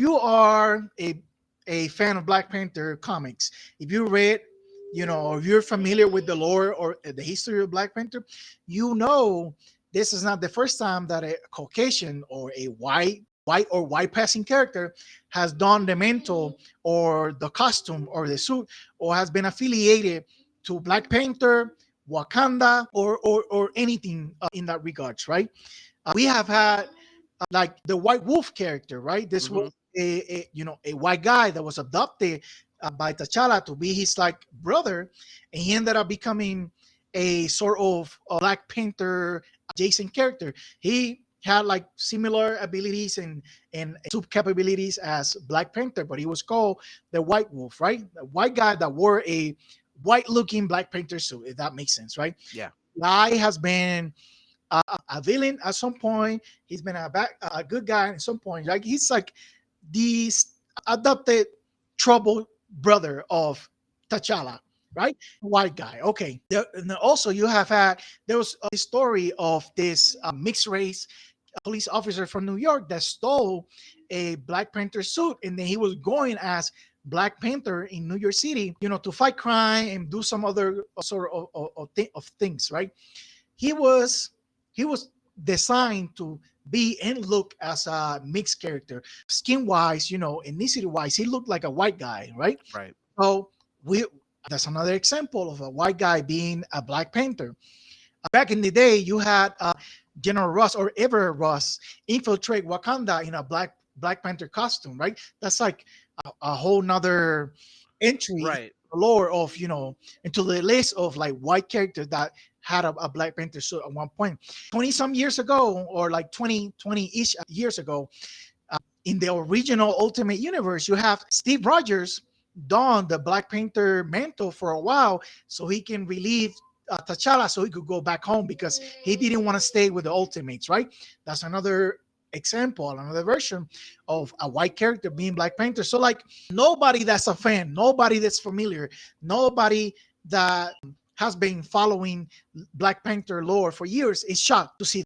You are a fan of Black Panther comics. If you read, or if you're familiar with the lore or the history of Black Panther, you know this is not the first time that a Caucasian or a white passing character has done the mantle or the costume or the suit or has been affiliated to Black Panther, Wakanda, or anything in that regards, right? We have had like the White Wolf character, right? This was Hmm. a white guy that was adopted by T'Challa to be his like brother, and he ended up becoming a sort of Black Panther adjacent character. He had like similar abilities and sub capabilities as Black Panther, but he was called the White Wolf, right? The white guy that wore a white looking Black Panther suit, if that makes sense, right? Yeah. Guy has been a villain at some point. He's been a good guy at some point. Like he's like the adopted troubled brother of T'Challa, right? White guy. Okay. And also, you have had there was a story of this mixed race police officer from New York that stole a Black Panther suit, and then he was going as Black Panther in New York City, to fight crime and do some other sort of things, right? he was he was designed to be and look as a mixed character, skin wise, ethnicity wise. He looked like a white guy, right? Right. So we that's another example of a white guy being a Black Panther. Back in the day, you had General Ross or Ever Ross infiltrate Wakanda in a Black Panther costume, right? That's like a whole nother entry in Right. the lore of into the list of like white characters that had a Black Panther suit at one point. 20 some years ago, or like 20 ish years ago, in the original Ultimate Universe, you have Steve Rogers don the Black Panther mantle for a while so he can relieve T'Challa so he could go back home because he didn't want to stay with the Ultimates, right? That's another example, another version of a white character being Black Panther. So, like, nobody that's a fan, nobody that's familiar, nobody that has been following Black Panther lore for years is shocked to see